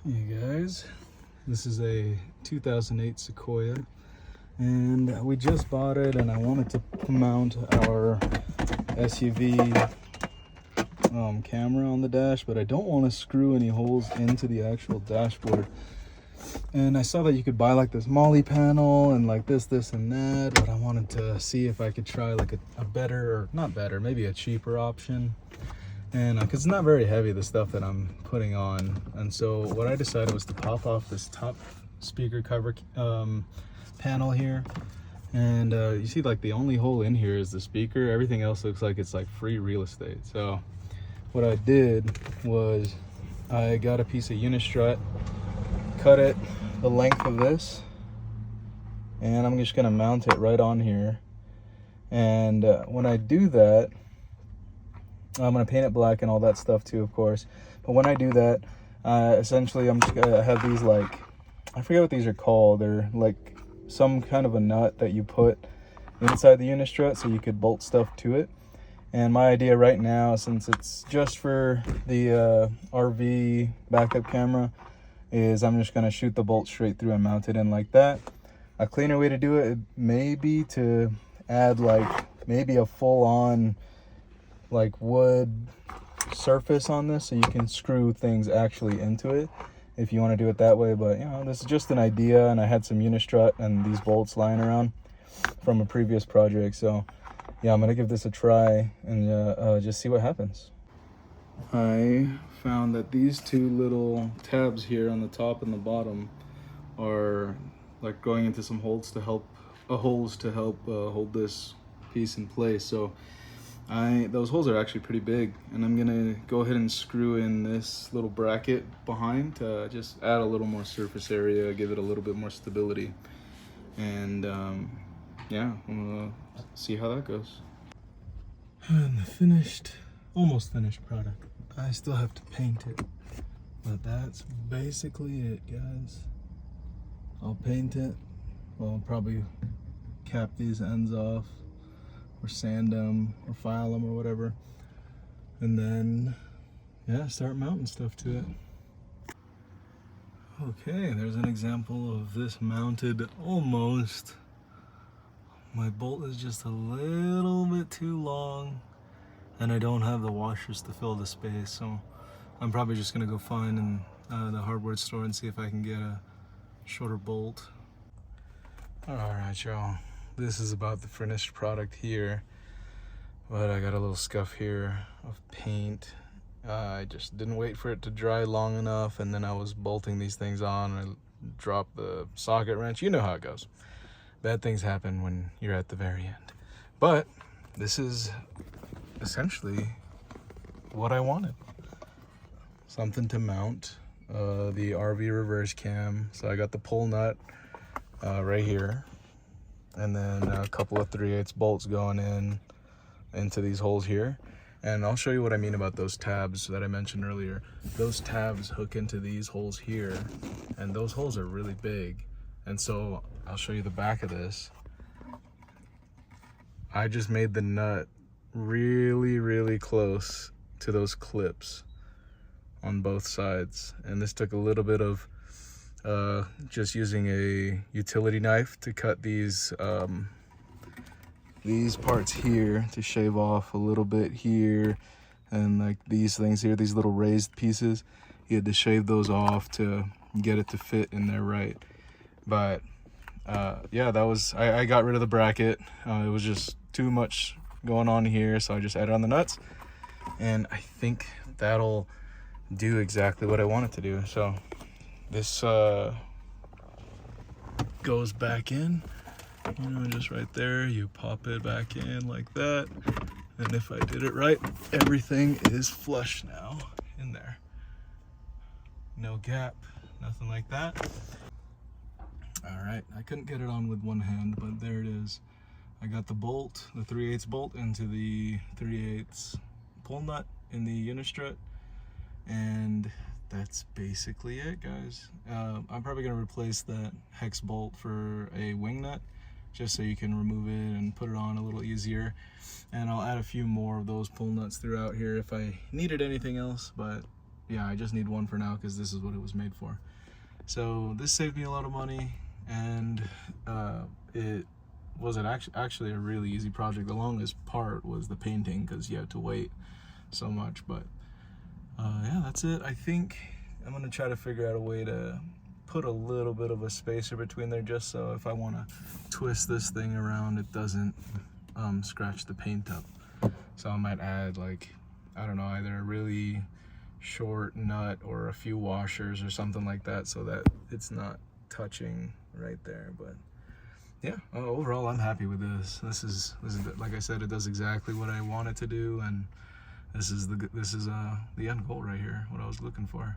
Hey guys, this is a 2008 Sequoia and we just bought it, and I wanted to mount our SUV camera on the dash, but I don't want to screw any holes into the actual dashboard. And I saw that you could buy like this Molly panel and like this and that, but I wanted to see if I could try like a better, or not better, maybe a cheaper option. And because it's not very heavy, the stuff that I'm putting on. And so what I decided was to pop off this top speaker cover panel here, and you see like the only hole in here is the speaker. Everything else looks like it's like free real estate. So what I did was I got a piece of unistrut, cut it the length of this, and I'm just gonna mount it right on here. And when I do that, I'm going to paint it black and all that stuff too, of course. But when I do that, essentially I'm just going to have these, like, I forget what these are called. They're like some kind of a nut that you put inside the unistrut so you could bolt stuff to it. And my idea right now, since it's just for the RV backup camera, is I'm just going to shoot the bolt straight through and mount it in like that. A cleaner way to do it may be to add like maybe a full-on like wood surface on this, so you can screw things actually into it if you want to do it that way. But you know, this is just an idea, and I had some unistrut and these bolts lying around from a previous project, so yeah, I'm gonna give this a try and just see what happens. I found that these two little tabs here on the top and the bottom are like going into some holes to help hold this piece in place. So those holes are actually pretty big, and I'm gonna go ahead and screw in this little bracket behind to just add a little more surface area, give it a little bit more stability. And yeah, I'm gonna see how that goes. And the almost finished product. I still have to paint it, but that's basically it, guys. I'll paint it. Well, I'll probably cap these ends off, or sand them, or file them, or whatever, and then yeah, start mounting stuff to it. Okay, there's an example of this mounted almost. My bolt is just a little bit too long, and I don't have the washers to fill the space, so I'm probably just gonna go find in the hardware store and see if I can get a shorter bolt. All right, y'all. This is about the finished product here, but I got a little scuff here of paint. I just didn't wait for it to dry long enough, and then I was bolting these things on, and I dropped the socket wrench. You know how it goes. Bad things happen when you're at the very end. But this is essentially what I wanted. Something to mount the RV reverse cam. So I got the pull nut right here, and then a couple of 3/8 bolts going into these holes here. And I'll show you what I mean about those tabs that I mentioned earlier. Those tabs hook into these holes here, and those holes are really big. And so I'll show you the back of this. I just made the nut really close to those clips on both sides, and this took a little bit of just using a utility knife to cut these parts here, to shave off a little bit here, and like these things here, these little raised pieces, you had to shave those off to get it to fit in there right. But yeah, that was, I got rid of the bracket. It was just too much going on here, so I just added on the nuts, and I think that'll do exactly what I want it to do. So this goes back in, you know, just right there. You pop it back in like that, and if I did it right, everything is flush now in there. No gap, nothing like that. All right, I couldn't get it on with one hand, but there it is. I got the bolt, the 3/8 bolt, into the 3/8 pull nut in the unistrut, and that's basically it, guys. I'm probably gonna replace that hex bolt for a wing nut, just so you can remove it and put it on a little easier. And I'll add a few more of those pull nuts throughout here if I needed anything else. But yeah, I just need one for now because this is what it was made for. So this saved me a lot of money, and it was actually a really easy project. The longest part was the painting because you had to wait so much, but yeah, that's it. I think I'm gonna try to figure out a way to put a little bit of a spacer between there, just so if I want to twist this thing around, it doesn't scratch the paint up. So I might add, like, I don't know, either a really short nut or a few washers or something like that, so that it's not touching right there. But yeah, overall I'm happy with this. This is like I said, it does exactly what I want it to do, and this is the end goal right here, what I was looking for.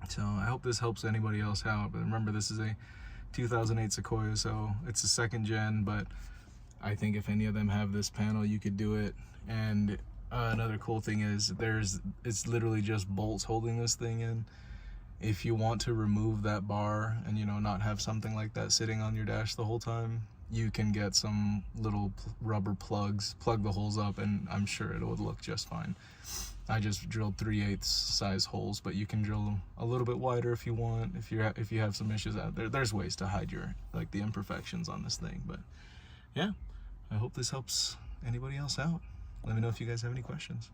So I hope this helps anybody else out. But remember, this is a 2008 Sequoia, so it's a second gen, but I think if any of them have this panel, you could do it. And another cool thing is it's literally just bolts holding this thing in. If you want to remove that bar and, you know, not have something like that sitting on your dash the whole time, you can get some little rubber plugs, plug the holes up, and I'm sure it would look just fine. I just drilled 3/8 size holes, but you can drill them a little bit wider if you want. If you have some issues out there, there's ways to hide your, like, the imperfections on this thing. But yeah, I hope this helps anybody else out. Let me know if you guys have any questions.